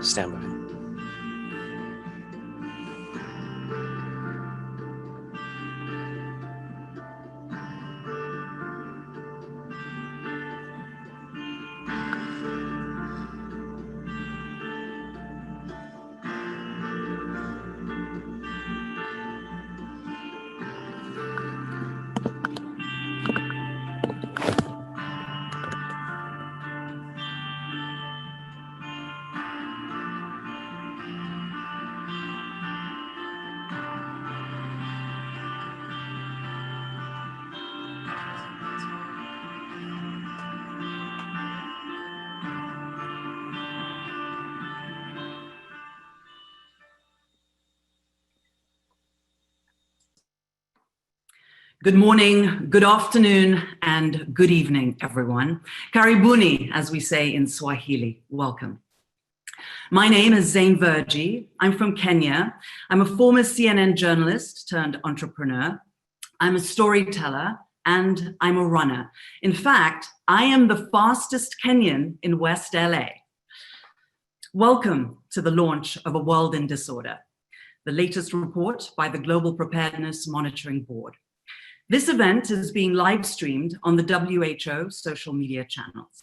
Stand by. Good morning, good afternoon, and good evening, everyone. Karibuni, as we say in Swahili. Welcome. My name is Zain Verji. I'm from Kenya. I'm a former CNN journalist turned entrepreneur. I'm a storyteller and I'm a runner. In fact, I am the fastest Kenyan in West LA. Welcome to the launch of A World in Disorder, the latest report by the Global Preparedness Monitoring Board. This event is being live streamed on the WHO social media channels.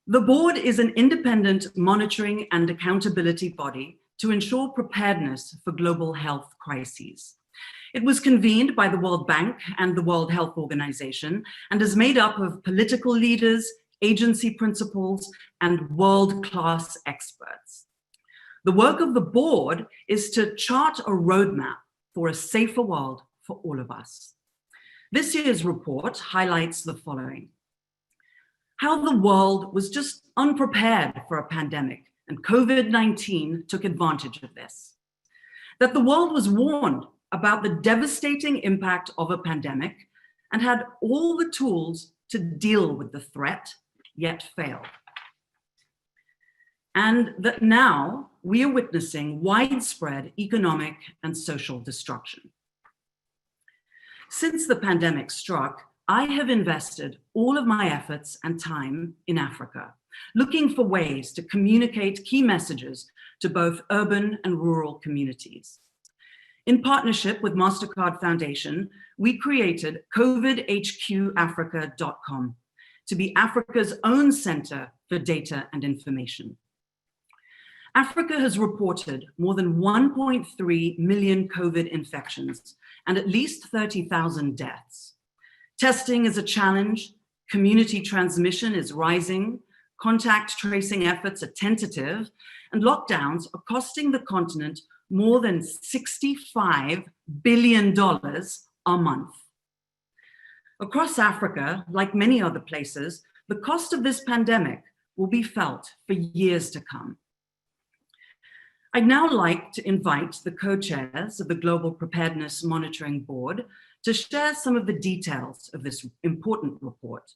The board is an independent monitoring and accountability body to ensure preparedness for global health crises. It was convened by the World Bank and the World Health Organization and is made up of political leaders, agency principals, and world-class experts. The work of the board is to chart a roadmap for a safer world for all of us. This year's report highlights the following: how the world was just unprepared for a pandemic, and COVID-19 took advantage of this. That the world was warned about the devastating impact of a pandemic and had all the tools to deal with the threat, yet failed. And that now we are witnessing widespread economic and social destruction. Since the pandemic struck, I have invested all of my efforts and time in Africa, looking for ways to communicate key messages to both urban and rural communities. In partnership with MasterCard Foundation, we created COVIDHQAfrica.com to be Africa's own center for data and information. Africa has reported more than 1.3 million COVID infections and at least 30,000 deaths. Testing is a challenge, community transmission is rising, contact tracing efforts are tentative, and lockdowns are costing the continent more than $65 billion a month. Across Africa, like many other places, the cost of this pandemic will be felt for years to come. I'd now like to invite the co-chairs of the Global Preparedness Monitoring Board to share some of the details of this important report.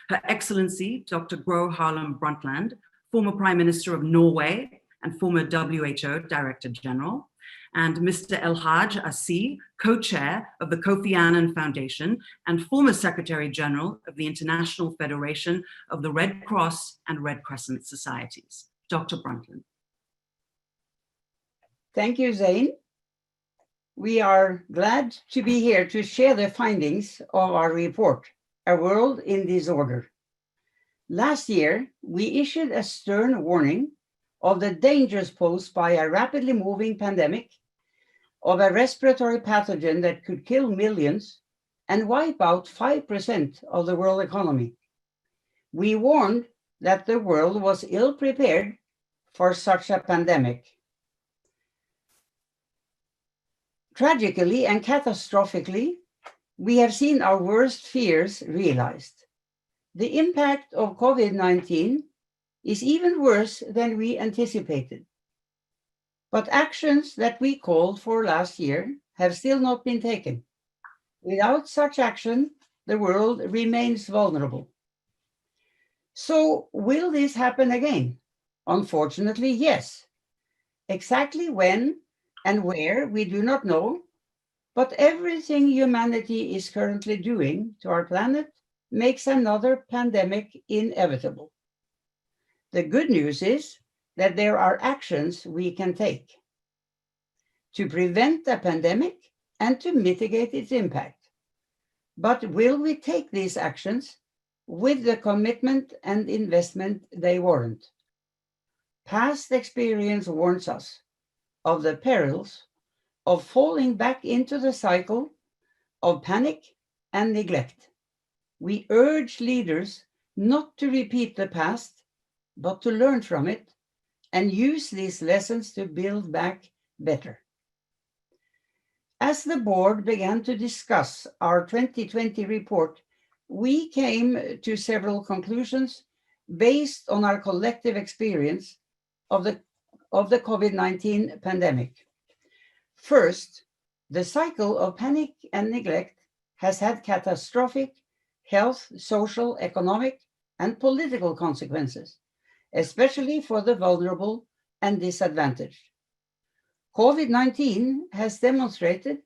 Her Excellency, Dr. Gro Harlem Brundtland, former Prime Minister of Norway and former WHO Director General, and Mr. El Haj Assi, co-chair of the Kofi Annan Foundation and former Secretary General of the International Federation of the Red Cross and Red Crescent Societies. Dr. Brundtland. Thank you, Zain. We are glad to be here to share the findings of our report, A World in Disorder. Last year, we issued a stern warning of the dangers posed by a rapidly moving pandemic, of a respiratory pathogen that could kill millions and wipe out 5% of the world economy. We warned that the world was ill prepared for such a pandemic. Tragically and catastrophically, we have seen our worst fears realized. The impact of COVID-19 is even worse than we anticipated. But actions that we called for last year have still not been taken. Without such action, the world remains vulnerable. So will this happen again? Unfortunately, yes. Exactly when and where, we do not know, but everything humanity is currently doing to our planet makes another pandemic inevitable. The good news is that there are actions we can take to prevent a pandemic and to mitigate its impact. But will we take these actions with the commitment and investment they warrant? Past experience warns us of the perils of falling back into the cycle of panic and neglect. We urge leaders not to repeat the past, but to learn from it and use these lessons to build back better. As the board began to discuss our 2020 report, we came to several conclusions based on our collective experience of the COVID-19 pandemic. First, the cycle of panic and neglect has had catastrophic health, social, economic, and political consequences, especially for the vulnerable and disadvantaged. COVID-19 has demonstrated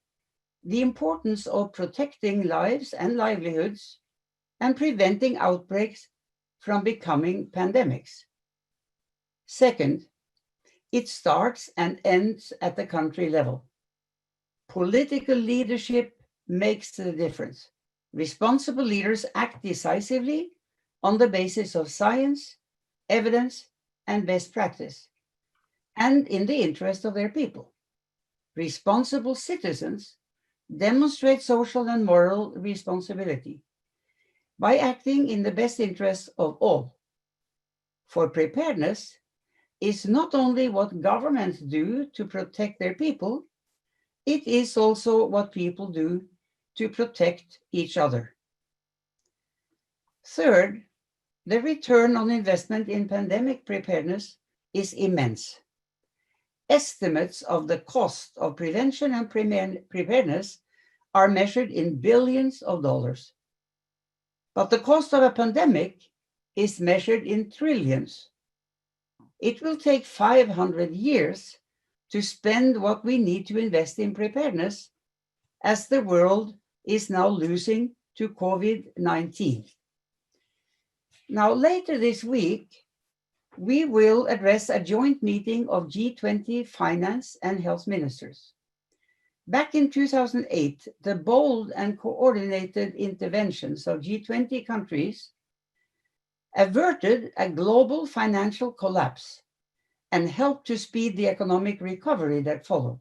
the importance of protecting lives and livelihoods and preventing outbreaks from becoming pandemics. Second, it starts and ends at the country level. Political leadership makes the difference. Responsible leaders act decisively on the basis of science, evidence, and best practice, and in the interest of their people. Responsible citizens demonstrate social and moral responsibility by acting in the best interest of all. For preparedness is not only what governments do to protect their people, it is also what people do to protect each other. Third, the return on investment in pandemic preparedness is immense. Estimates of the cost of prevention and preparedness are measured in billions of dollars. But the cost of a pandemic is measured in trillions. It will take 500 years to spend what we need to invest in preparedness, as the world is now losing to COVID-19. Now, later this week, we will address a joint meeting of G20 finance and health ministers. Back in 2008, the bold and coordinated interventions of G20 countries averted a global financial collapse and helped to speed the economic recovery that followed.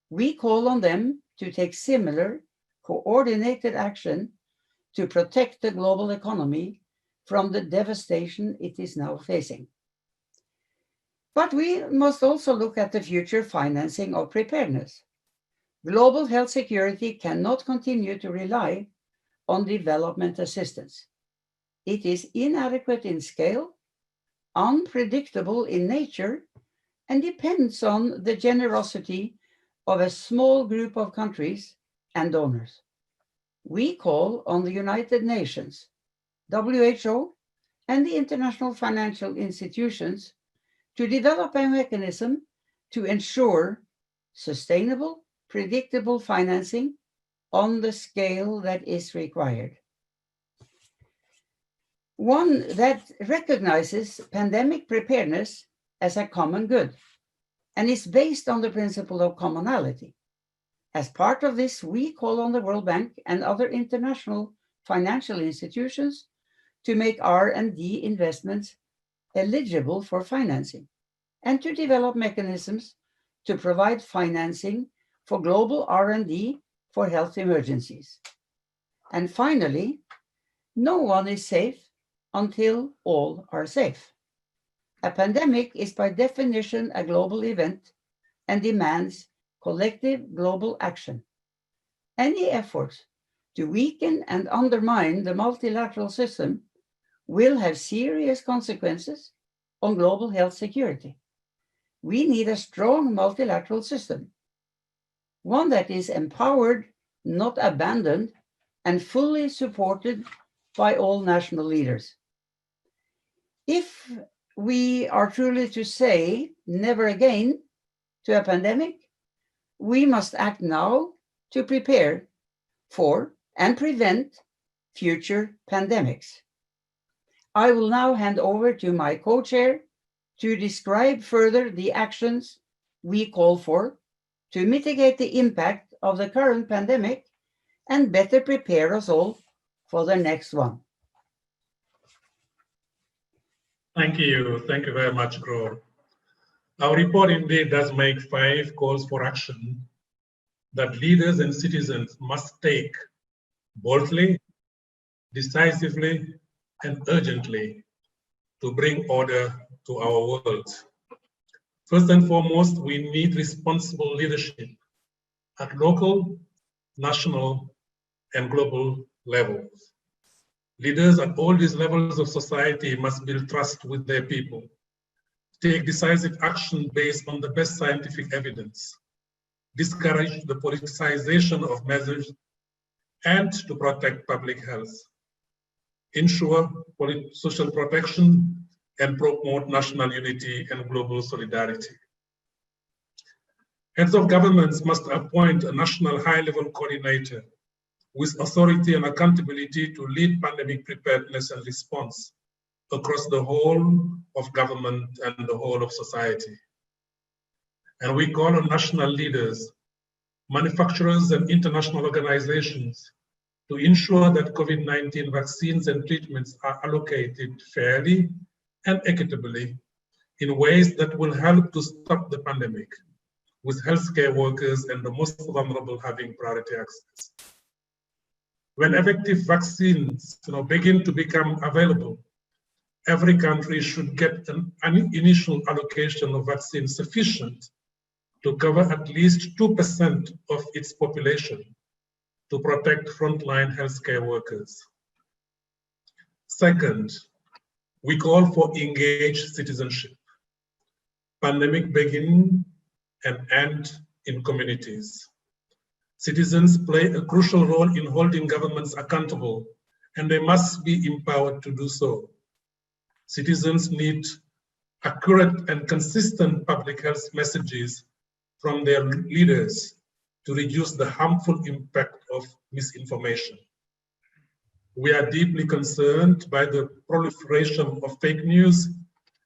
We call on them to take similar coordinated action to protect the global economy from the devastation it is now facing. But we must also look at the future financing of preparedness. Global health security cannot continue to rely on development assistance. It is inadequate in scale, unpredictable in nature, and depends on the generosity of a small group of countries and donors. We call on the United Nations, WHO, and the international financial institutions to develop a mechanism to ensure sustainable, predictable financing on the scale that is required. One that recognizes pandemic preparedness as a common good and is based on the principle of commonality. As part of this, we call on the World Bank and other international financial institutions to make R&D investments eligible for financing and to develop mechanisms to provide financing for global R&D for health emergencies. And finally, no one is safe until all are safe. A pandemic is by definition a global event and demands collective global action. Any efforts to weaken and undermine the multilateral system will have serious consequences on global health security. We need a strong multilateral system, one that is empowered, not abandoned, and fully supported by all national leaders. If we are truly to say never again to a pandemic, we must act now to prepare for and prevent future pandemics. I will now hand over to my co-chair, to describe further the actions we call for to mitigate the impact of the current pandemic and better prepare us all for the next one. Thank you. Thank you very much, Gro. Our report indeed does make 5 calls for action that leaders and citizens must take boldly, decisively, and urgently to bring order to our world. First and foremost, we need responsible leadership at local, national, and global levels. Leaders at all these levels of society must build trust with their people, take decisive action based on the best scientific evidence, discourage the politicization of measures, and to protect public health, ensure social protection, and promote national unity and global solidarity. Heads of governments must appoint a national high-level coordinator with authority and accountability to lead pandemic preparedness and response across the whole of government and the whole of society. And we call on national leaders, manufacturers, and international organizations to ensure that COVID-19 vaccines and treatments are allocated fairly and equitably in ways that will help to stop the pandemic, with healthcare workers and the most vulnerable having priority access. When effective vaccines begin to become available, every country should get an initial allocation of vaccines sufficient to cover at least 2% of its population to protect frontline healthcare workers. Second, we call for engaged citizenship. Pandemic begin and end in communities. Citizens play a crucial role in holding governments accountable, and they must be empowered to do so. Citizens need accurate and consistent public health messages from their leaders to reduce the harmful impact of misinformation. We are deeply concerned by the proliferation of fake news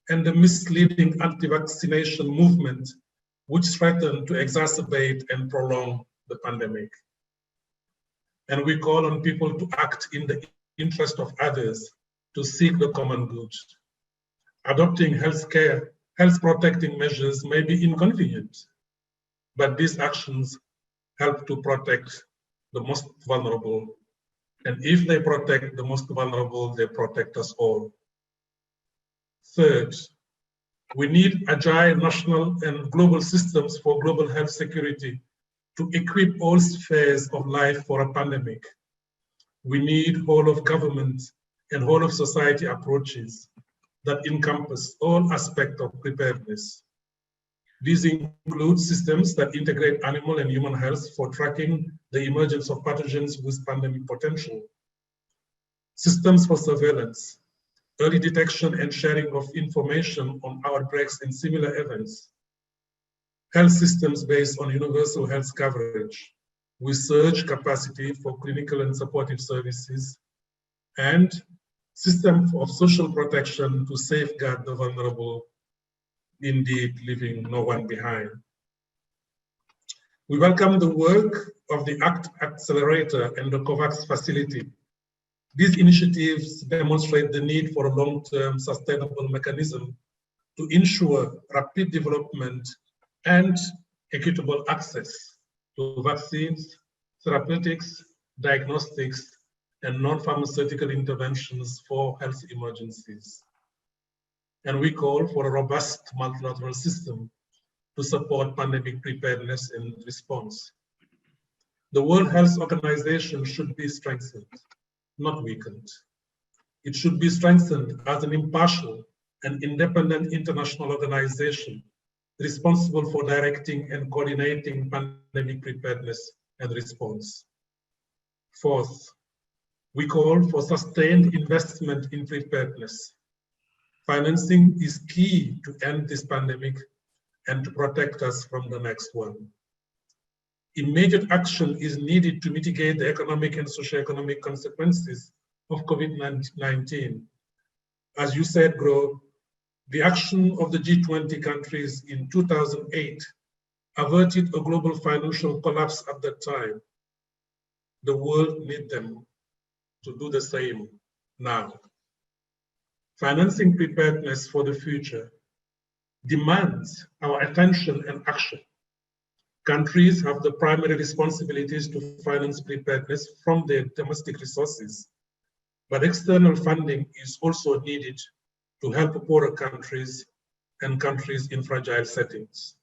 and the misleading anti-vaccination movement, which threaten to exacerbate and prolong the pandemic. And we call on people to act in the interest of others to seek the common good. Adopting health protecting measures may be inconvenient, but these actions help to protect the most vulnerable. And if they protect the most vulnerable, they protect us all. Third, we need agile national and global systems for global health security to equip all spheres of life for a pandemic. We need whole of government and whole of society approaches that encompass all aspects of preparedness. These include systems that integrate animal and human health for tracking the emergence of pathogens with pandemic potential, systems for surveillance, early detection and sharing of information on outbreaks and similar events, health systems based on universal health coverage, with surge capacity for clinical and supportive services, and systems of social protection to safeguard the vulnerable, indeed leaving no one behind. We welcome the work of the ACT Accelerator and the COVAX facility. These initiatives demonstrate the need for a long-term sustainable mechanism to ensure rapid development and equitable access to vaccines, therapeutics, diagnostics, and non-pharmaceutical interventions for health emergencies. And we call for a robust multilateral system to support pandemic preparedness and response. The World Health Organization should be strengthened, not weakened. It should be strengthened as an impartial and independent international organization responsible for directing and coordinating pandemic preparedness and response. Fourth, we call for sustained investment in preparedness. Financing is key to end this pandemic and to protect us from the next one. Immediate action is needed to mitigate the economic and socioeconomic consequences of COVID-19. As you said, Gro, The action of the G20 countries in 2008 averted a global financial collapse at that time. The world needs them to do the same now. Financing preparedness for the future demands our attention and action. Countries have the primary responsibilities to finance preparedness from their domestic resources, but external funding is also needed to help poorer countries and countries in fragile settings.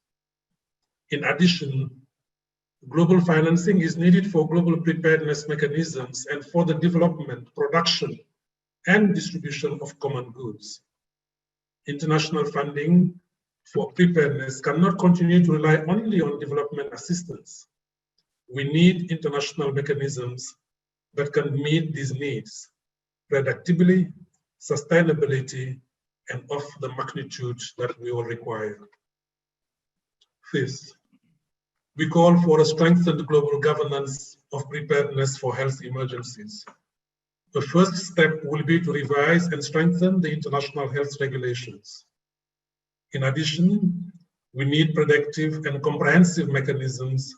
In addition, global financing is needed for global preparedness mechanisms and for the development, production, and distribution of common goods. International funding for preparedness cannot continue to rely only on development assistance. We need international mechanisms that can meet these needs predictably, sustainability, and of the magnitude that we all require. Fifth, we call for a strengthened global governance of preparedness for health emergencies. The first step will be to revise and strengthen the international health regulations. In addition, we need predictive and comprehensive mechanisms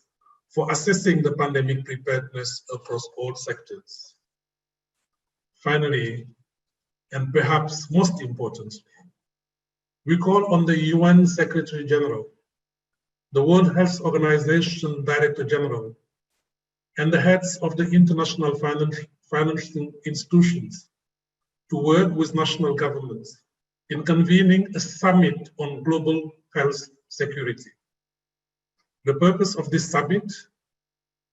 for assessing the pandemic preparedness across all sectors. Finally, and perhaps most importantly, we call on the UN Secretary General, the World Health Organization Director General, and the heads of the international financing institutions to work with national governments in convening a summit on global health security. The purpose of this summit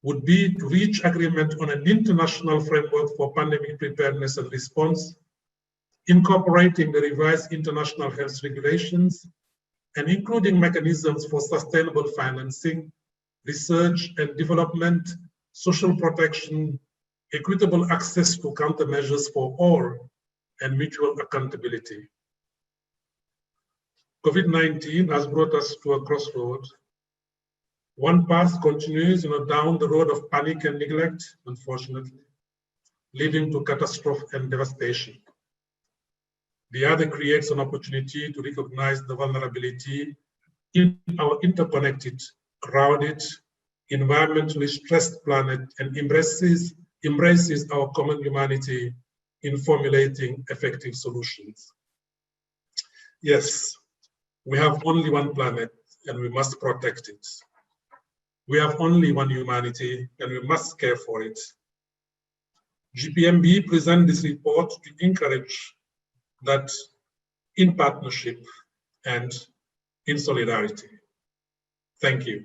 would be to reach agreement on an international framework for pandemic preparedness and response, incorporating the revised international health regulations and including mechanisms for sustainable financing, research and development, social protection, equitable access to countermeasures for all, and mutual accountability. COVID-19 has brought us to a crossroad. One path continues down the road of panic and neglect, unfortunately, leading to catastrophe and devastation. The other creates an opportunity to recognize the vulnerability in our interconnected, crowded, environmentally stressed planet and embraces our common humanity in formulating effective solutions. Yes, we have only one planet and we must protect it. We have only one humanity and we must care for it. GPMB presents this report to encourage that in partnership and in solidarity. Thank you.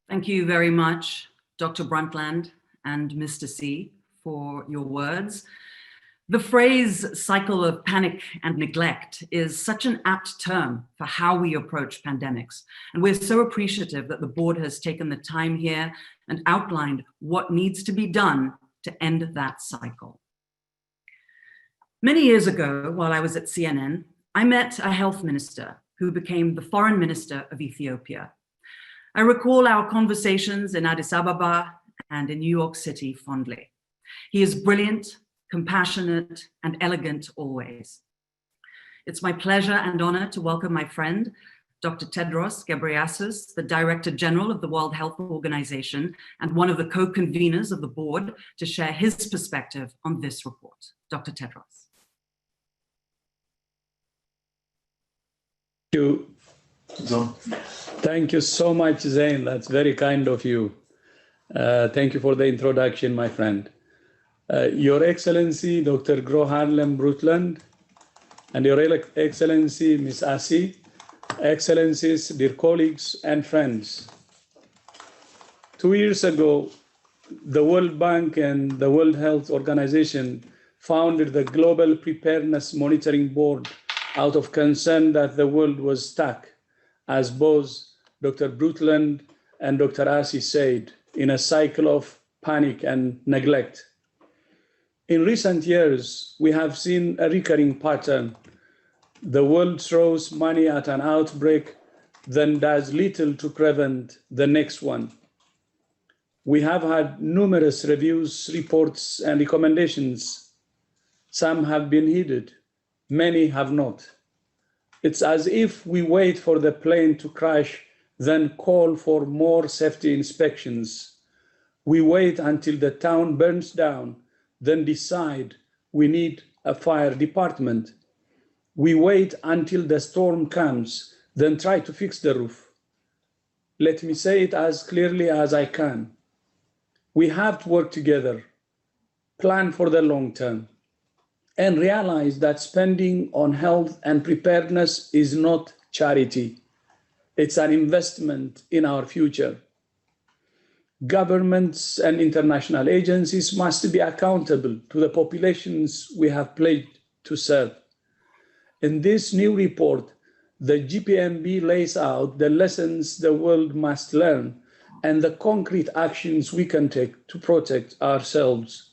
Thank you very much, Dr. Brundtland and Mr. C, for your words. The phrase cycle of panic and neglect is such an apt term for how we approach pandemics. And we're so appreciative that the board has taken the time here and outlined what needs to be done to end that cycle. Many years ago, while I was at CNN, I met a health minister who became the foreign minister of Ethiopia. I recall our conversations in Addis Ababa and in New York City fondly. He is brilliant, compassionate, and elegant always. It's my pleasure and honor to welcome my friend, Dr. Tedros Ghebreyesus, the Director General of the World Health Organization and one of the co-conveners of the board, to share his perspective on this report. Dr. Tedros. Thank you so much, Zain. That's very kind of you. Thank you for the introduction, my friend. Your Excellency, Dr. Gro Harlem Brundtland, and Your Excellency, Ms. Asi, Excellencies, dear colleagues and friends. 2 years ago, the World Bank and the World Health Organization founded the Global Preparedness Monitoring Board out of concern that the world was stuck, as both Dr. Brundtland and Dr. Asi said, in a cycle of panic and neglect. In recent years, we have seen a recurring pattern. The world throws money at an outbreak, then does little to prevent the next one. We have had numerous reviews, reports, and recommendations Some have been heeded, many have not. It's as if we wait for the plane to crash, then call for more safety inspections. We wait until the town burns down, then decide we need a fire department. We wait until the storm comes, then try to fix the roof. Let me say it as clearly as I can. We have to work together, plan for the long term, and realize that spending on health and preparedness is not charity. It's an investment in our future. Governments and international agencies must be accountable to the populations we have pledged to serve. In this new report, the GPMB lays out the lessons the world must learn and the concrete actions we can take to protect ourselves.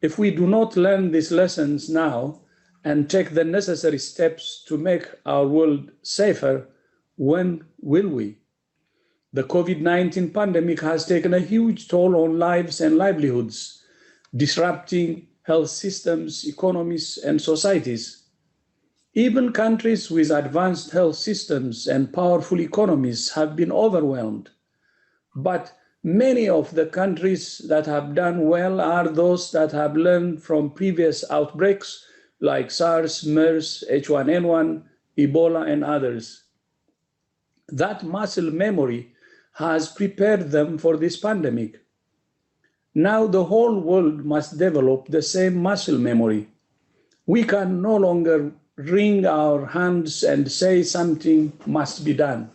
If we do not learn these lessons now and take the necessary steps to make our world safer, when will we? The COVID-19 pandemic has taken a huge toll on lives and livelihoods, disrupting health systems, economies, and societies. Even countries with advanced health systems and powerful economies have been overwhelmed. But many of the countries that have done well are those that have learned from previous outbreaks like SARS, MERS, H1N1, Ebola, and others. That muscle memory has prepared them for this pandemic. Now the whole world must develop the same muscle memory. We can no longer wring our hands and say something must be done.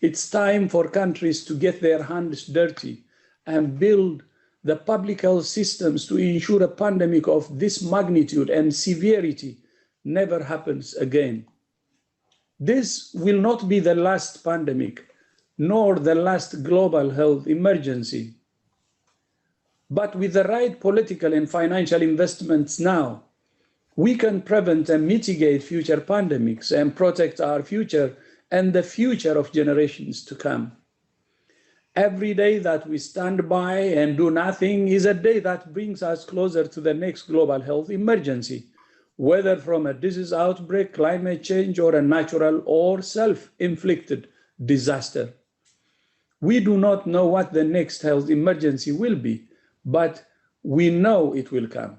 It's time for countries to get their hands dirty and build the public health systems to ensure a pandemic of this magnitude and severity never happens again. This will not be the last pandemic, nor the last global health emergency. But with the right political and financial investments now, we can prevent and mitigate future pandemics and protect our future and the future of generations to come. Every day that we stand by and do nothing is a day that brings us closer to the next global health emergency, whether from a disease outbreak, climate change, or a natural or self-inflicted disaster. We do not know what the next health emergency will be, but we know it will come,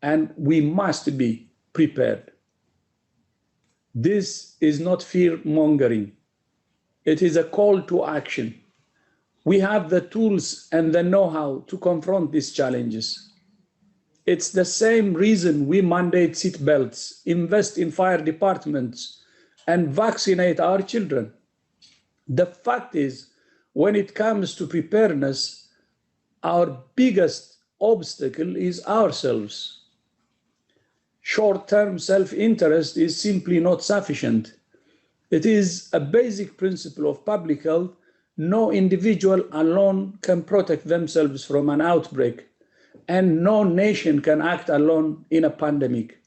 and we must be prepared. This is not fear-mongering. It is a call to action. We have the tools and the know-how to confront these challenges. It's the same reason we mandate seat belts, invest in fire departments, and vaccinate our children. The fact is, when it comes to preparedness, our biggest obstacle is ourselves. Short-term self-interest is simply not sufficient. It is a basic principle of public health. No individual alone can protect themselves from an outbreak, and no nation can act alone in a pandemic.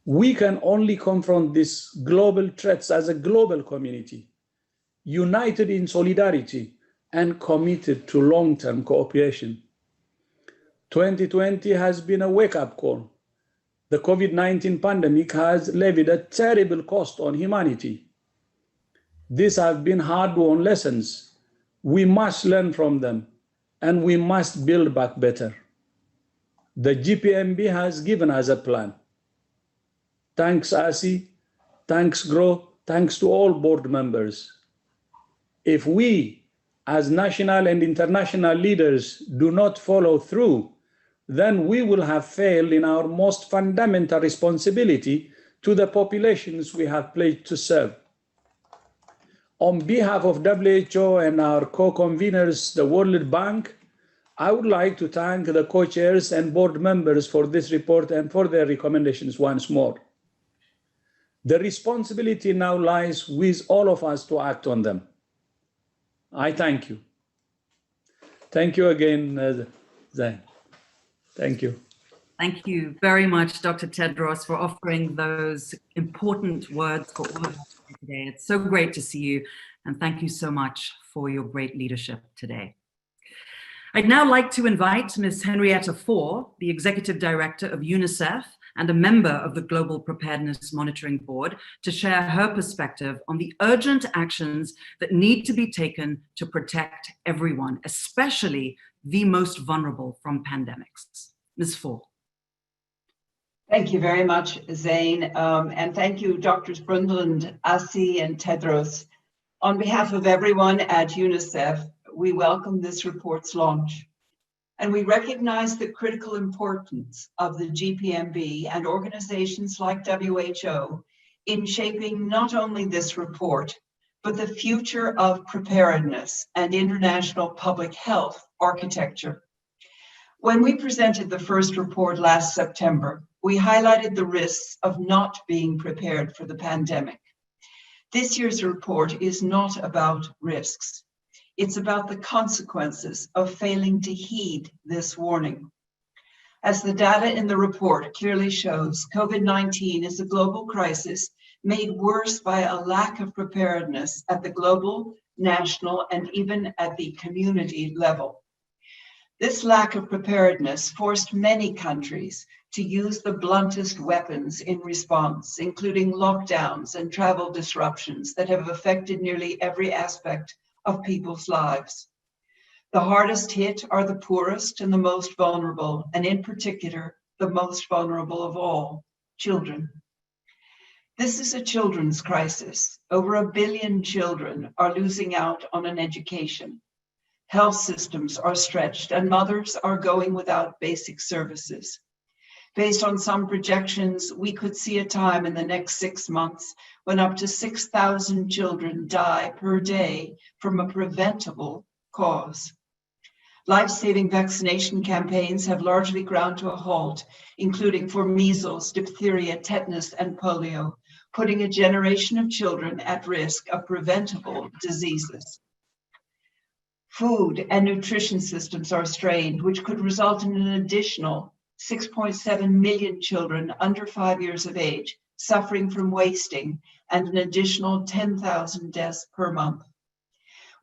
We can only confront these global threats as a global community, united in solidarity and committed to long-term cooperation. 2020 has been a wake-up call. The COVID-19 pandemic has levied a terrible cost on humanity. These have been hard-won lessons. We must learn from them, and we must build back better. The GPMB has given us a plan. Thanks, ASI, thanks, GRO, thanks to all board members. If we, as national and international leaders, do not follow through, then we will have failed in our most fundamental responsibility to the populations we have pledged to serve. On behalf of WHO and our co-conveners, the World Bank, I would like to thank the co-chairs and board members for this report and for their recommendations once more. The responsibility now lies with all of us to act on them. I thank you. Thank you again, Zain. Thank you. Thank you very much, Dr. Tedros, for offering those important words for all of us today. It's so great to see you, and thank you so much for your great leadership today. I'd now like to invite Ms. Henrietta Fore, the Executive Director of UNICEF and a member of the Global Preparedness Monitoring Board, to share her perspective on the urgent actions that need to be taken to protect everyone, especially the most vulnerable from pandemics. Ms. Fore. Thank you very much, Zain, and thank you, Drs. Brundtland, Asi, and Tedros. On behalf of everyone at UNICEF, we welcome this report's launch. And we recognize the critical importance of the GPMB and organizations like WHO in shaping not only this report, but the future of preparedness and international public health architecture. When we presented the first report last September, we highlighted the risks of not being prepared for the pandemic. This year's report is not about risks. It's about the consequences of failing to heed this warning. As the data in the report clearly shows, COVID-19 is a global crisis made worse by a lack of preparedness at the global, national, and even at the community level. This lack of preparedness forced many countries to use the bluntest weapons in response, including lockdowns and travel disruptions that have affected nearly every aspect of people's lives. The hardest hit are the poorest and the most vulnerable, and in particular, the most vulnerable of all, children. This is a children's crisis. Over 1 billion children are losing out on an education. Health systems are stretched and mothers are going without basic services. Based on some projections, we could see a time in the next 6 months when up to 6,000 children die per day from a preventable cause. Life-saving vaccination campaigns have largely ground to a halt, including for measles, diphtheria, tetanus, and polio, putting a generation of children at risk of preventable diseases. Food and nutrition systems are strained, which could result in an additional 6.7 million children under 5 years of age suffering from wasting and an additional 10,000 deaths per month.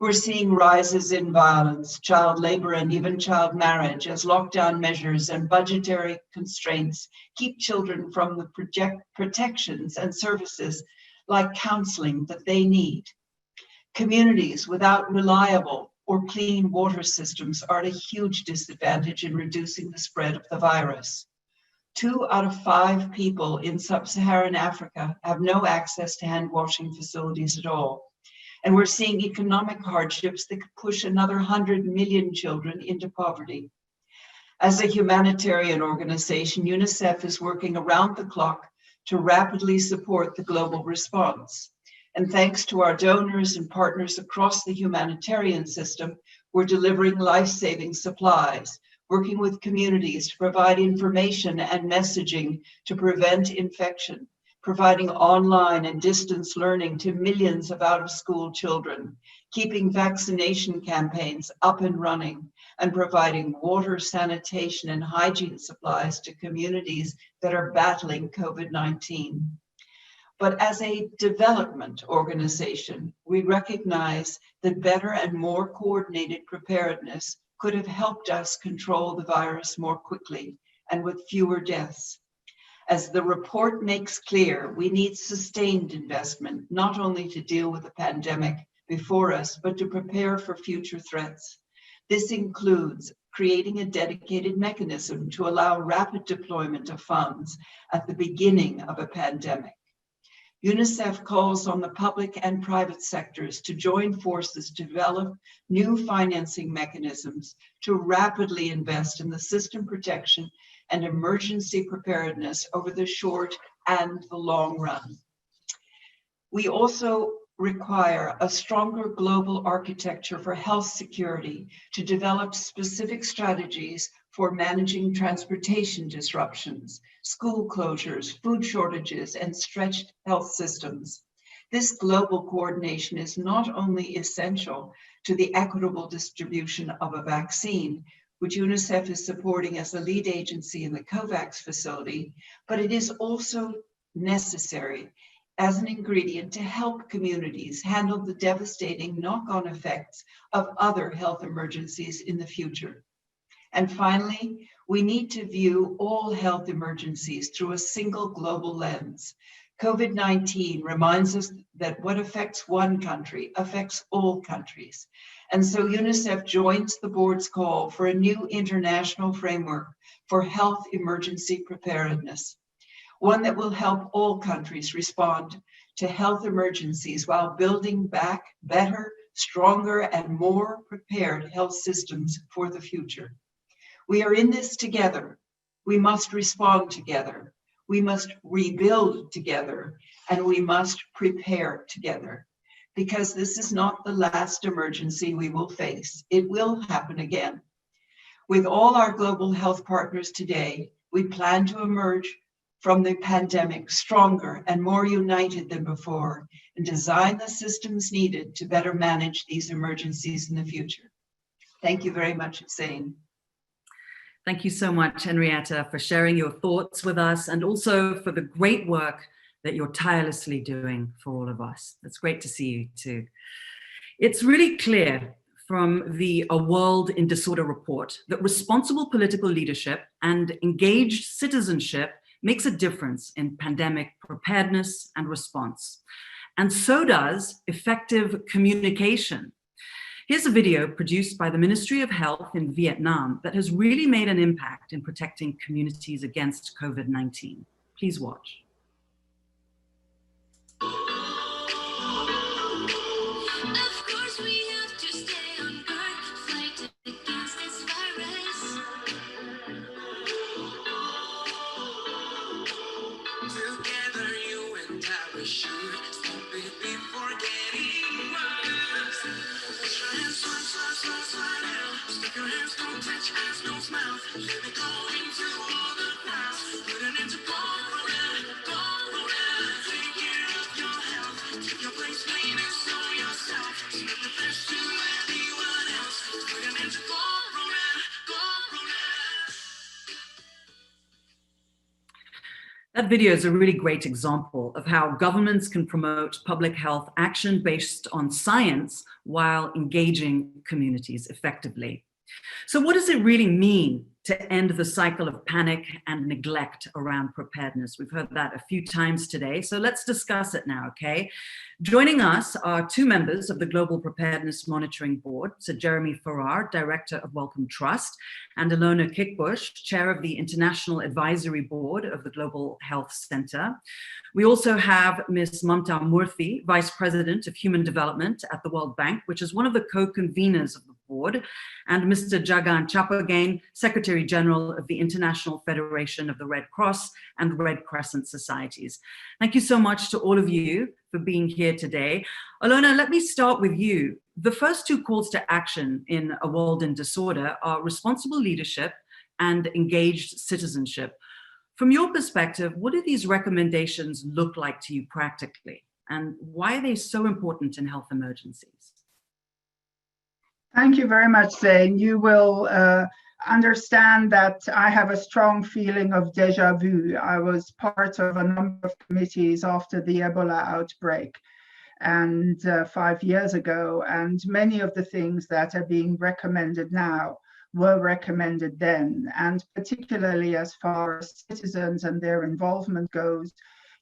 We're seeing rises in violence, child labor, and even child marriage as lockdown measures and budgetary constraints keep children from the protections and services like counseling that they need. Communities without reliable or clean water systems are at a huge disadvantage in reducing the spread of the virus. 2 out of 5 people in sub-Saharan Africa have no access to hand washing facilities at all. And we're seeing economic hardships that could push another 100 million children into poverty. As a humanitarian organization, UNICEF is working around the clock to rapidly support the global response. And thanks to our donors and partners across the humanitarian system, we're delivering life-saving supplies, working with communities to provide information and messaging to prevent infection, providing online and distance learning to millions of out-of-school children, keeping vaccination campaigns up and running, and providing water, sanitation, and hygiene supplies to communities that are battling COVID-19. But as a development organization, we recognize that better and more coordinated preparedness could have helped us control the virus more quickly and with fewer deaths. As the report makes clear, we need sustained investment, not only to deal with the pandemic before us, but to prepare for future threats. This includes creating a dedicated mechanism to allow rapid deployment of funds at the beginning of a pandemic. UNICEF calls on the public and private sectors to join forces to develop new financing mechanisms to rapidly invest in the system protection and emergency preparedness over the short and the long run. We also require a stronger global architecture for health security to develop specific strategies for managing transportation disruptions, school closures, food shortages, and stretched health systems. This global coordination is not only essential to the equitable distribution of a vaccine, which UNICEF is supporting as the lead agency in the COVAX facility, but it is also necessary as an ingredient to help communities handle the devastating knock-on effects of other health emergencies in the future. And finally, we need to view all health emergencies through a single global lens. COVID-19 reminds us that what affects one country affects all countries. And so UNICEF joins the board's call for a new international framework for health emergency preparedness, one that will help all countries respond to health emergencies while building back better, stronger, and more prepared health systems for the future. We are in this together. We must respond together. We must rebuild together, and we must prepare together, because this is not the last emergency we will face. It will happen again. With all our global health partners today, we plan to emerge from the pandemic stronger and more united than before, and design the systems needed to better manage these emergencies in the future. Thank you very much, Zane. Thank you so much, Henrietta, for sharing your thoughts with us, and also for the great work that you're tirelessly doing for all of us. It's great to see you too. It's really clear from the A World in Disorder report that responsible political leadership and engaged citizenship makes a difference in pandemic preparedness and response. And so does effective communication. Here's a video produced by the Ministry of Health in Vietnam that has really made an impact in protecting communities against COVID-19. Please watch. Of course we have to stay on guard, fight against this virus. Together you and I, we should stop it before getting worse. Wash your hands, smile now. Stick your hands, don't touch eyes, don't smile. Let it go into all the crowds. Put an end to corona. Take care of your health. Keep your place clean and so yourself. Spread the flash to anyone else. Put an end to corona. That video is a really great example of how governments can promote public health action based on science while engaging communities effectively. So what does it really mean to end the cycle of panic and neglect around preparedness? We've heard that a few times today, so let's discuss it now, okay? Joining us are two members of the Global Preparedness Monitoring Board, Sir Jeremy Farrar, Director of Wellcome Trust, and Ilona Kickbush, Chair of the International Advisory Board of the Global Health Center. We also have Ms. Mamta Murthy, Vice President of Human Development at the World Bank, which is one of the co-conveners of the board, and Mr. Jagan Chapagain, Secretary General of the International Federation of the Red Cross and Red Crescent Societies. Thank you so much to all of you for being here today. Ilona, let me start with you. The first two calls to action in A World in Disorder are responsible leadership and engaged citizenship. From your perspective, what do these recommendations look like to you practically? And why are they so important in health emergencies? Thank you very much, Zane. You will understand that I have a strong feeling of deja vu. I was part of a number of committees after the Ebola outbreak and 5 years ago, and many of the things that are being recommended now were recommended then. And particularly as far as citizens and their involvement goes,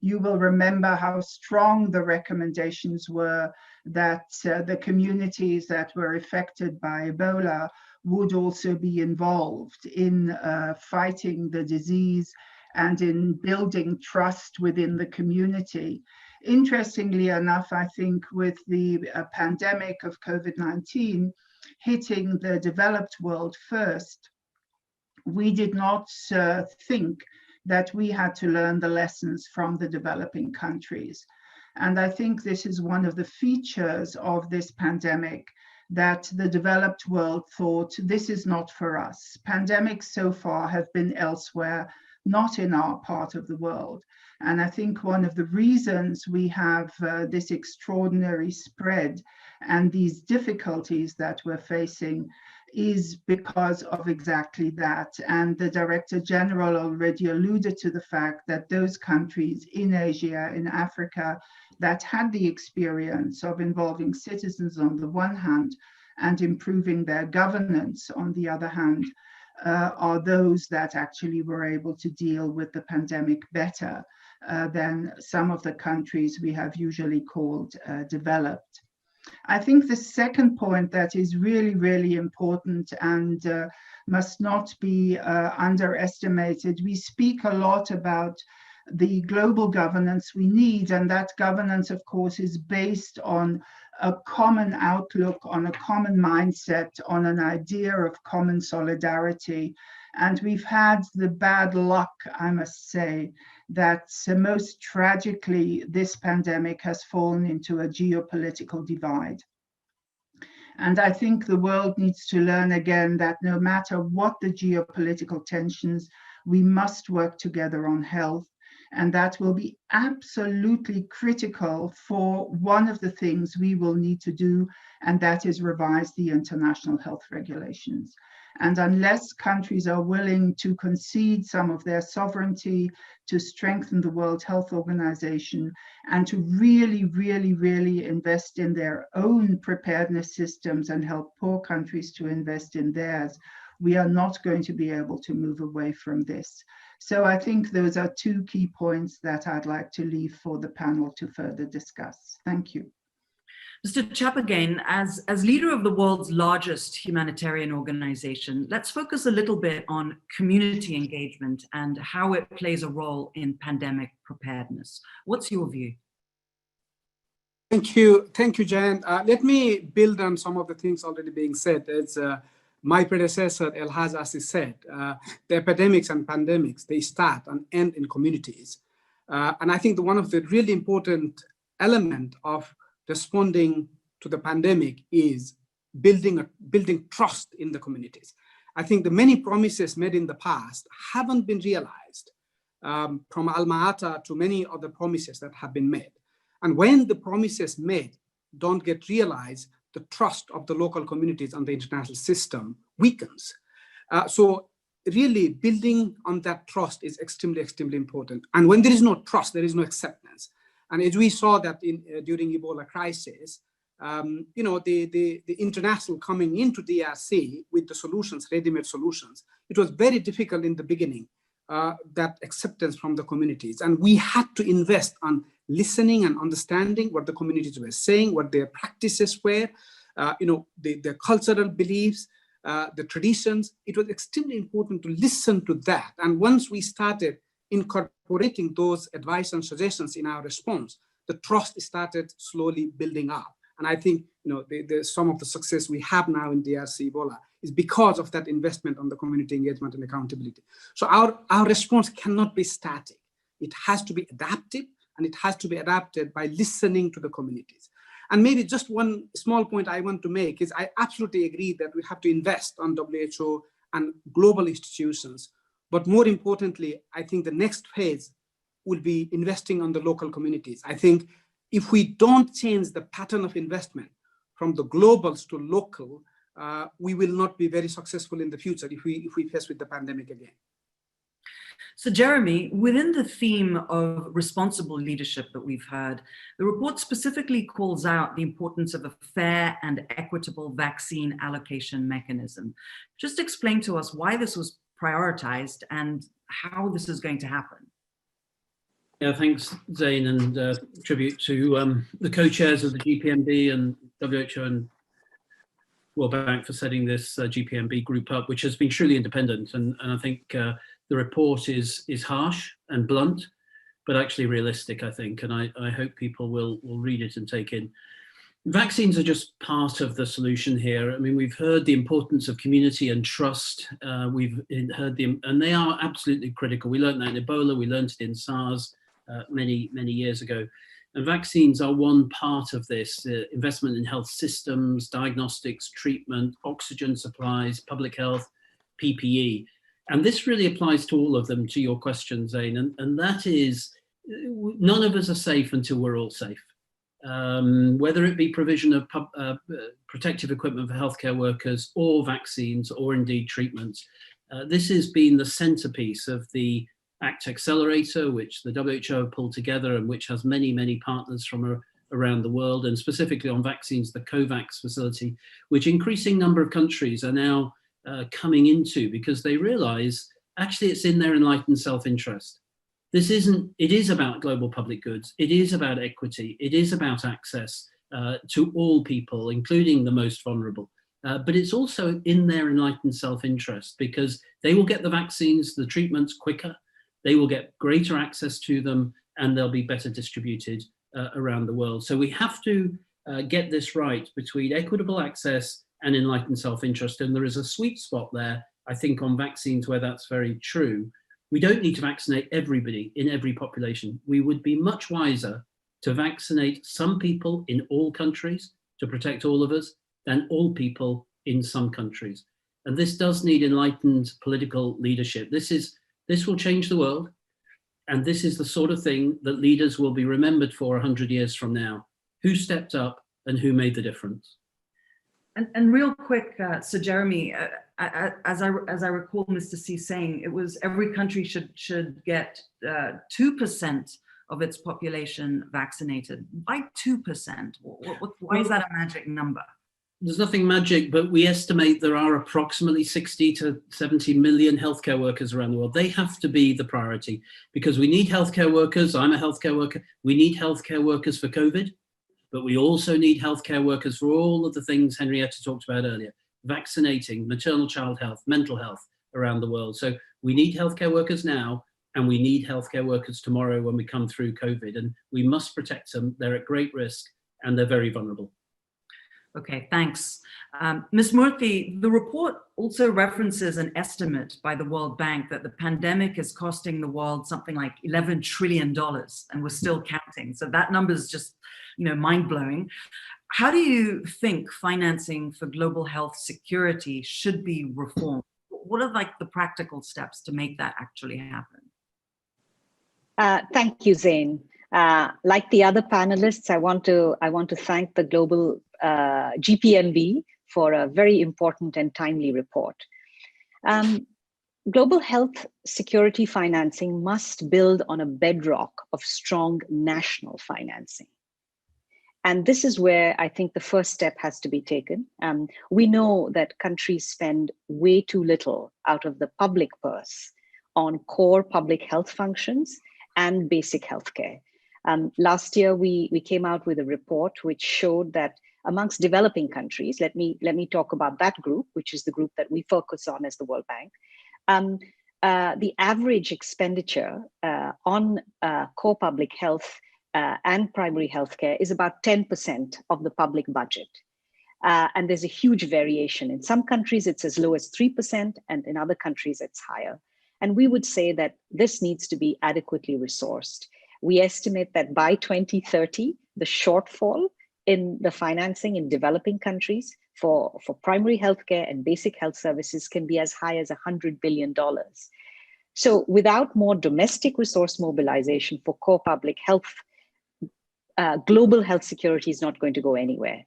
you will remember how strong the recommendations were that the communities that were affected by Ebola would also be involved in fighting the disease and in building trust within the community. Interestingly enough, I think with the pandemic of COVID-19 hitting the developed world first, we did not think that we had to learn the lessons from the developing countries. And I think this is one of the features of this pandemic, that the developed world thought, this is not for us. Pandemics so far have been elsewhere, not in our part of the world. And I think one of the reasons we have this extraordinary spread and these difficulties that we're facing is because of exactly that. And the Director General already alluded to the fact that those countries in Asia, in Africa, that had the experience of involving citizens on the one hand and improving their governance on the other hand, are those that actually were able to deal with the pandemic better than some of the countries we have usually called developed. I think the second point that is really, really important and must not be underestimated, we speak a lot about the global governance we need, and that governance, of course, is based on a common outlook, on a common mindset, on an idea of common solidarity. And we've had the bad luck, I must say, that most tragically this pandemic has fallen into a geopolitical divide. And I think the world needs to learn again that no matter what the geopolitical tensions, we must work together on health. And that will be absolutely critical for one of the things we will need to do, and that is revise the international health regulations. And unless countries are willing to concede some of their sovereignty, to strengthen the World Health Organization, and to really, really, really invest in their own preparedness systems and help poor countries to invest in theirs, we are not going to be able to move away from this. So I think those are two key points that I'd like to leave for the panel to further discuss. Thank you. Mr. Chapagain, as leader of the world's largest humanitarian organization, let's focus a little bit on community engagement and how it plays a role in pandemic preparedness. What's your view? Thank you, Jan. Let me build on some of the things already being said. As my predecessor, Elhaj Assi, said, the epidemics and pandemics, they start and end in communities. And I think one of the really important elements of responding to the pandemic is building trust in the communities. I think the many promises made in the past haven't been realized, from Alma-Ata to many other promises that have been made. And when the promises made don't get realized, the trust of the local communities and the international system weakens. So really building on that trust is extremely, extremely important. And when there is no trust, there is no acceptance. And as we saw that during Ebola crisis, the international coming into DRC with the solutions, ready-made solutions, it was very difficult in the beginning, that acceptance from the communities. And we had to invest on listening and understanding what the communities were saying, what their practices were, their cultural beliefs, the traditions. It was extremely important to listen to that. And once we started incorporating those advice and suggestions in our response, the trust started slowly building up. And I think some of the success we have now in DRC Ebola is because of that investment on the community engagement and accountability. So our response cannot be static. It has to be adaptive, and it has to be adapted by listening to the communities. And maybe just one small point I want to make is I absolutely agree that we have to invest on WHO and global institutions. But more importantly, I think the next phase will be investing on the local communities. I think if we don't change the pattern of investment from the globals to local, we will not be very successful in the future if we face with the pandemic again. So Jeremy, within the theme of responsible leadership that we've heard, the report specifically calls out the importance of a fair and equitable vaccine allocation mechanism. Just explain to us why this was prioritized and how this is going to happen. Yeah, thanks, Zain, and tribute to the co-chairs of the GPMB and WHO and World Bank for setting this GPMB group up, which has been truly independent. And I think the report is harsh and blunt, but actually realistic, I think. And I hope people will read it and take in. Vaccines are just part of the solution here. I mean, we've heard the importance of community and trust. We've heard them, and they are absolutely critical. We learned that in Ebola, we learned it in SARS many years ago. And vaccines are one part of this, investment in health systems, diagnostics, treatment, oxygen supplies, public health, PPE. And this really applies to all of them, to your question, Zain. And that is, none of us are safe until we're all safe. whether it be provision of protective equipment for healthcare workers or vaccines or indeed treatments. This has been the centerpiece of the ACT Accelerator, which the WHO pulled together and which has many, many partners from around the world, and specifically on vaccines, the COVAX facility, which increasing number of countries are now coming into because they realize actually it's in their enlightened self-interest. It is about global public goods. It is about equity. It is about access to all people, including the most vulnerable. But it's also in their enlightened self-interest because they will get the vaccines, the treatments quicker, they will get greater access to them, and they'll be better distributed around the world. So we have to get this right between equitable access and enlightened self-interest. And there is a sweet spot there, I think, on vaccines where that's very true. We don't need to vaccinate everybody in every population. We would be much wiser to vaccinate some people in all countries to protect all of us than all people in some countries. And this does need enlightened political leadership. This will change the world. And this is the sort of thing that leaders will be remembered for 100 years from now. Who stepped up and who made the difference? And real quick, Sir Jeremy, as I recall Mr. C saying, it was every country should get 2% of its population vaccinated. Why 2%? Why is that a magic number? There's nothing magic, but we estimate there are approximately 60 to 70 million healthcare workers around the world. They have to be the priority because we need healthcare workers. I'm a healthcare worker. We need healthcare workers for COVID, but we also need healthcare workers for all of the things Henrietta talked about earlier, vaccinating, maternal child health, mental health around the world. So we need healthcare workers now, and we need healthcare workers tomorrow when we come through COVID, and we must protect them. They're at great risk and they're very vulnerable. Okay, thanks. Ms. Murthy, the report also references an estimate by the World Bank that the pandemic is costing the world something like $11 trillion, and we're still counting. So that number is just, mind-blowing. How do you think financing for global health security should be reformed? What are the practical steps to make that actually happen? Thank you, Zain. Like the other panelists, I want to thank the global GPMB for a very important and timely report. Global health security financing must build on a bedrock of strong national financing. And this is where I think the first step has to be taken. We know that countries spend way too little out of the public purse on core public health functions and basic healthcare. Last year, we came out with a report which showed that amongst developing countries, let me talk about that group, which is the group that we focus on as the World Bank. The average expenditure on core public health and primary healthcare is about 10% of the public budget. And there's a huge variation. In some countries, it's as low as 3%, and in other countries, it's higher. And we would say that this needs to be adequately resourced. We estimate that by 2030, the shortfall in the financing in developing countries for primary healthcare and basic health services can be as high as $100 billion. So without more domestic resource mobilization for core public health, global health security is not going to go anywhere.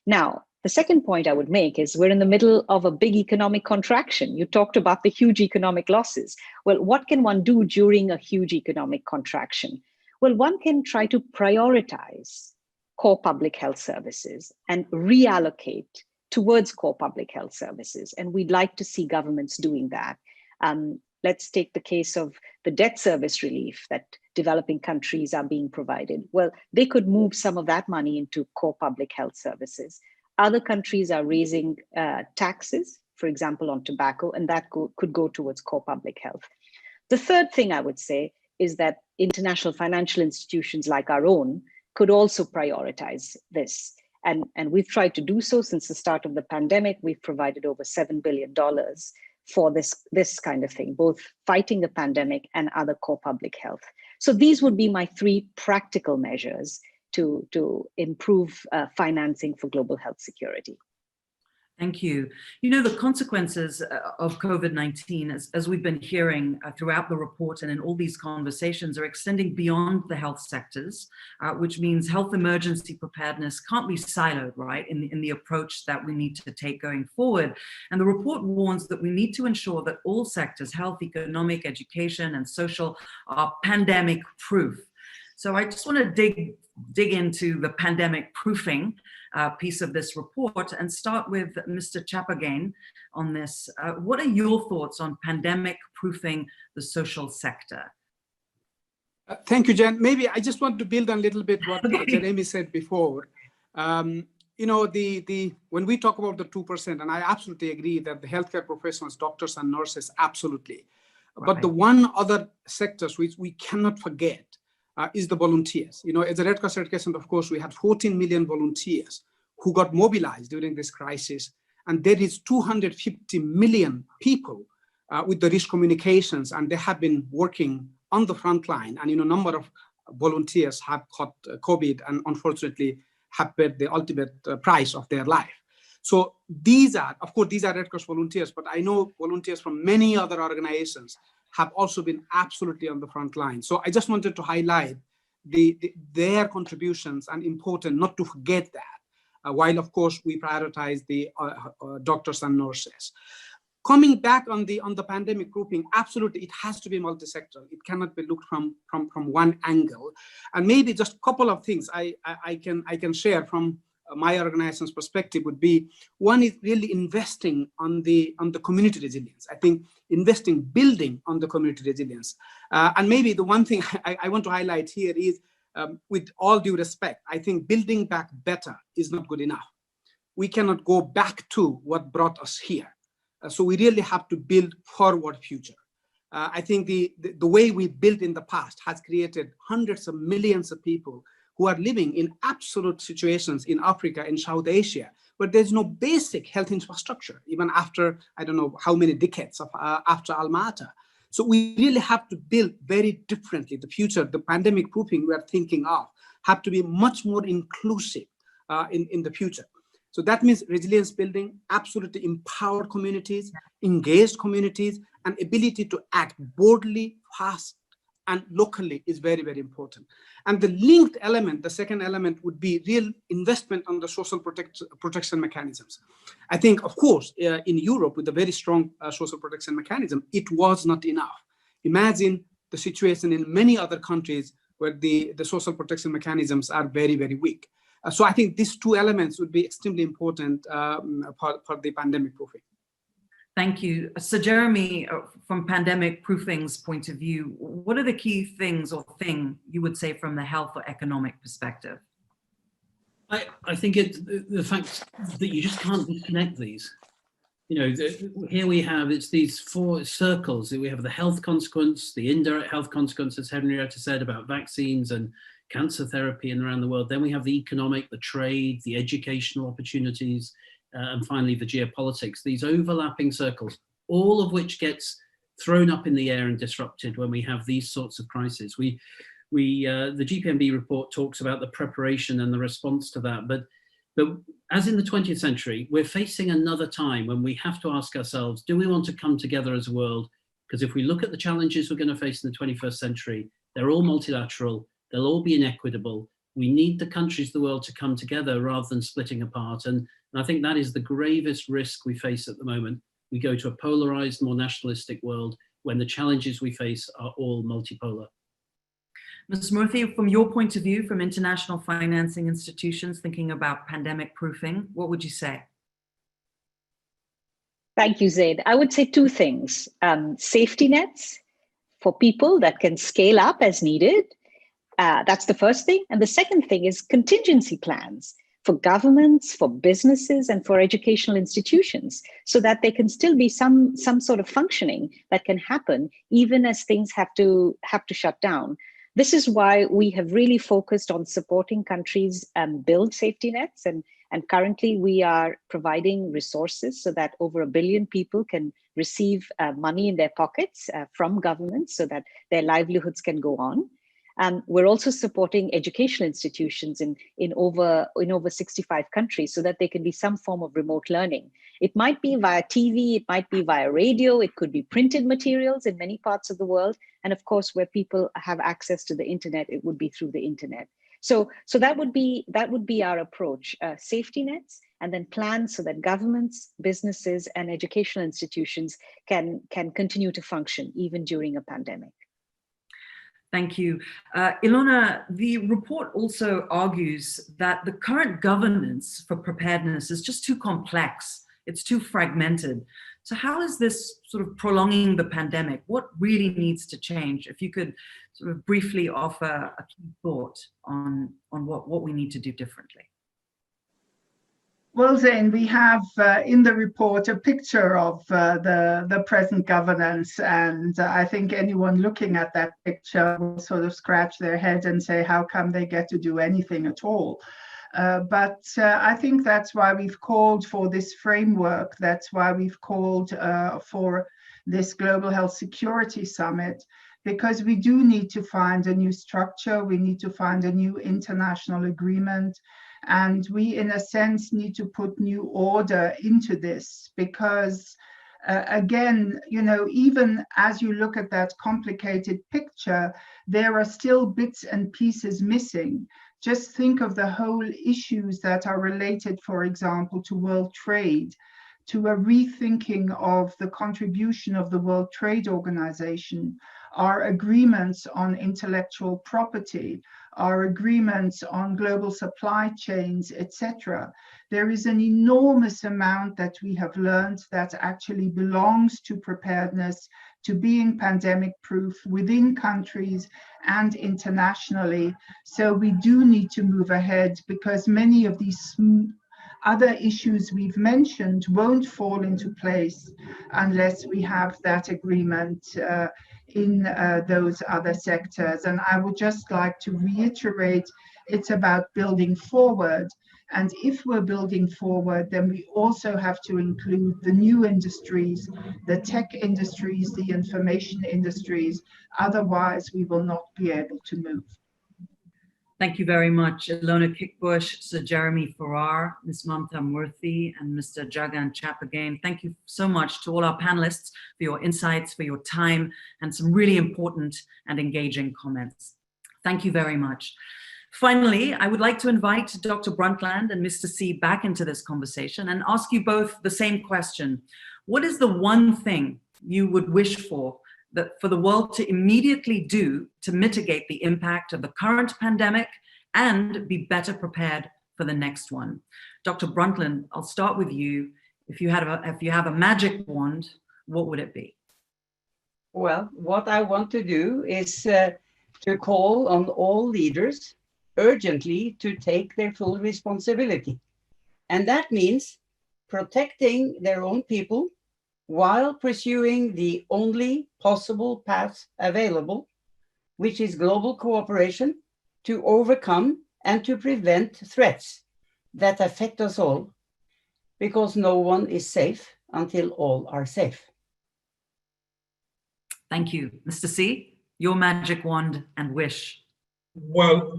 Now, the second point I would make is we're in the middle of a big economic contraction. You talked about the huge economic losses. Well, what can one do during a huge economic contraction? Well, one can try to prioritize core public health services and reallocate towards core public health services. And we'd like to see governments doing that. Let's take the case of the debt service relief that developing countries are being provided. Well, they could move some of that money into core public health services. Other countries are raising taxes, for example, on tobacco, and that could go towards core public health. The third thing I would say is that international financial institutions like our own could also prioritize this. And we've tried to do so since the start of the pandemic. We've provided over $7 billion for this kind of thing, both fighting the pandemic and other core public health. So these would be my three practical measures to improve financing for global health security. Thank you. You know, the consequences of COVID-19, as we've been hearing throughout the report and in all these conversations, are extending beyond the health sectors, which means health emergency preparedness can't be siloed, right, in the approach that we need to take going forward. And the report warns that we need to ensure that all sectors, health, economic, education, and social, are pandemic proof. So I just want to dig into the pandemic proofing piece of this report and start with Mr. Chapagain on this. What are your thoughts on pandemic proofing the social sector? Thank you, Jen. Maybe I just want to build on a little bit what Jeremy said before. You know, when we talk about the 2%, and I absolutely agree that the healthcare professionals, doctors and nurses, absolutely. Right. But the one other sectors which we cannot forget is the volunteers. You know, as a Red Cross Education, of course, we had 14 million volunteers who got mobilized during this crisis. And there is 250 million people with the risk communications, and they have been working on the front line. And, you know, a number of volunteers have caught COVID and unfortunately have paid the ultimate price of their life. So these are, of course, these are Red Cross volunteers, but I know volunteers from many other organizations have also been absolutely on the front line. So I just wanted to highlight their contributions, and important not to forget that, while of course we prioritize the doctors and nurses. Coming back on the pandemic grouping, absolutely, it has to be multi-sectoral. It cannot be looked from one angle. And maybe just a couple of things I can share from my organization's perspective would be, one is really investing on the community resilience. I think building on the community resilience. And maybe the one thing I want to highlight here is, with all due respect, I think building back better is not good enough. We cannot go back to what brought us here. So we really have to build forward future. I think the way we built in the past has created hundreds of millions of people who are living in absolute situations in Africa and South Asia, but there's no basic health infrastructure, even after, I don't know how many decades of after Alma-Ata. So we really have to build very differently. The future, the pandemic proofing we are thinking of, have to be much more inclusive in the future. So that means resilience building, absolutely empowered communities, engaged communities, and ability to act boldly, fast, and locally is very, very important. And the linked element, the second element, would be real investment on the social protection mechanisms. I think, of course, in Europe, with a very strong social protection mechanism, it was not enough. Imagine the situation in many other countries where the social protection mechanisms are very, very weak. So I think these two elements would be extremely important for the pandemic proofing. Thank you. So Jeremy, from pandemic proofing's point of view, what are the key things or thing you would say from the health or economic perspective? I think it's the fact that you just can't disconnect these. You know, here we have, it's these four circles. We have the health consequence, the indirect health consequence, as Henrietta said, about vaccines and cancer therapy and around the world. Then we have the economic, the trade, the educational opportunities, and finally the geopolitics, these overlapping circles, all of which gets thrown up in the air and disrupted when we have these sorts of crises. The GPMB report talks about the preparation and the response to that, but as in the 20th century, we're facing another time when we have to ask ourselves, do we want to come together as a world? Because if we look at the challenges we're going to face in the 21st century, they're all multilateral, they'll all be inequitable. We need the countries of the world to come together rather than splitting apart. And I think that is the gravest risk we face at the moment. We go to a polarized, more nationalistic world when the challenges we face are all multipolar. Ms. Murthy, from your point of view, from international financing institutions thinking about pandemic proofing, what would you say? Thank you, Zaid. I would say two things. Safety nets for people that can scale up as needed. That's the first thing. And the second thing is contingency plans for governments, for businesses, and for educational institutions, so that there can still be some sort of functioning that can happen even as things have to shut down. This is why we have really focused on supporting countries build safety nets. And currently we are providing resources so that over 1 billion people can receive money in their pockets from governments so that their livelihoods can go on. We're also supporting educational institutions in over 65 countries so that there can be some form of remote learning. It might be via TV, it might be via radio, it could be printed materials in many parts of the world. And of course, where people have access to the internet, it would be through the internet. So that would be our approach, safety nets, and then plans so that governments, businesses, and educational institutions can continue to function even during a pandemic. Thank you. Ilona, the report also argues that the current governance for preparedness is just too complex. It's too fragmented. So how is this sort of prolonging the pandemic? What really needs to change? If you could sort of briefly offer a key thought on what we need to do differently. Well, Zain, we have in the report a picture of the present governance, and I think anyone looking at that picture will sort of scratch their head and say, how come they get to do anything at all? But I think that's why we've called for this framework. That's why we've called for this Global Health Security Summit, because we do need to find a new structure. We need to find a new international agreement. And we, in a sense, need to put new order into this because, again, you know, even as you look at that complicated picture, there are still bits and pieces missing. Just think of the whole issues that are related, for example, to world trade, to a rethinking of the contribution of the World Trade Organization, our agreements on intellectual property, our agreements on global supply chains, etc. There is an enormous amount that we have learned that actually belongs to preparedness, to being pandemic proof within countries and internationally. So we do need to move ahead because many of these other issues we've mentioned won't fall into place unless we have that agreement in those other sectors. And I would just like to reiterate, it's about building forward. And if we're building forward, then we also have to include the new industries, the tech industries, the information industries. Otherwise, we will not be able to move. Thank you very much, Ilona Kickbush, Sir Jeremy Farrar, Ms. Mamta Murthy, and Mr. Jagan Chapagain. Thank you so much to all our panelists for your insights, for your time, and some really important and engaging comments. Thank you very much. Finally, I would like to invite Dr. Brundtland and Mr. C back into this conversation and ask you both the same question. What is the one thing you would wish for the world to immediately do to mitigate the impact of the current pandemic and be better prepared for the next one? Dr. Brundtland, I'll start with you. If you have a magic wand, what would it be? Well, what I want to do is to call on all leaders urgently to take their full responsibility. And that means protecting their own people while pursuing the only possible path available, which is global cooperation to overcome and to prevent threats that affect us all, because no one is safe until all are safe. Thank you. Mr. C, your magic wand and wish. Well,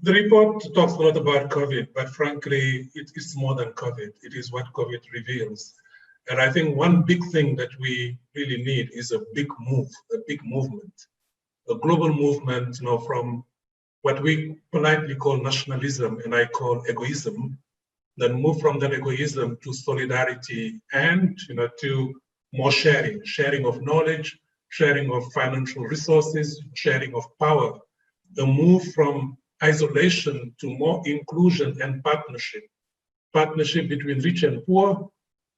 the report talks a lot about COVID, but frankly, it is more than COVID. It is what COVID reveals. And I think one big thing that we really need is a big move, a big movement, a global movement, you know, from what we politely call nationalism and I call egoism, then move from that egoism to solidarity and, you know, to more sharing of knowledge, sharing of financial resources, sharing of power, a move from isolation to more inclusion and partnership between rich and poor,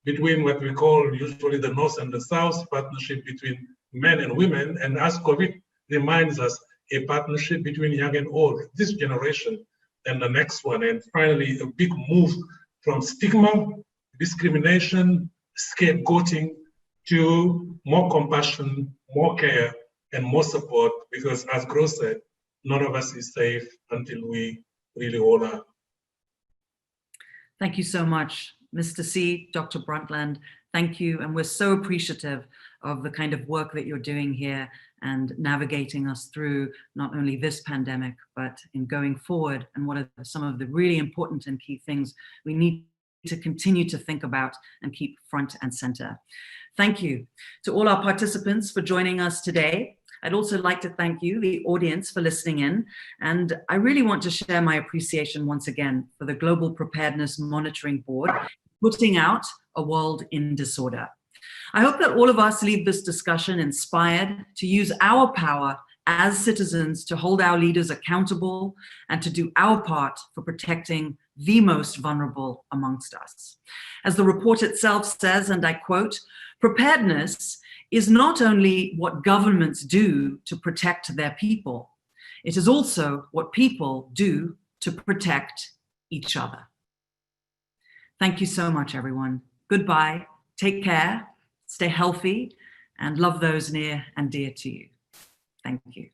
between what we call usually the North and the South, partnership between men and women, and as COVID reminds us, a partnership between young and old, this generation and the next one. And finally, a big move from stigma, discrimination, scapegoating to more compassion, more care, and more support, because as Gro said, none of us is safe until we really all are. Thank you so much, Mr. C, Dr. Brundtland. Thank you, and we're so appreciative of the kind of work that you're doing here and navigating us through not only this pandemic, but in going forward, and what are some of the really important and key things we need to continue to think about and keep front and center. Thank you to all our participants for joining us today. I'd also like to thank you, the audience, for listening in. And I really want to share my appreciation once again for the Global Preparedness Monitoring Board putting out A World in Disorder. I hope that all of us leave this discussion inspired to use our power as citizens to hold our leaders accountable and to do our part for protecting the most vulnerable amongst us. As the report itself says, and I quote, "Preparedness is not only what governments do to protect their people, it is also what people do to protect each other." Thank you so much, everyone. Goodbye, take care, stay healthy, and love those near and dear to you. Thank you.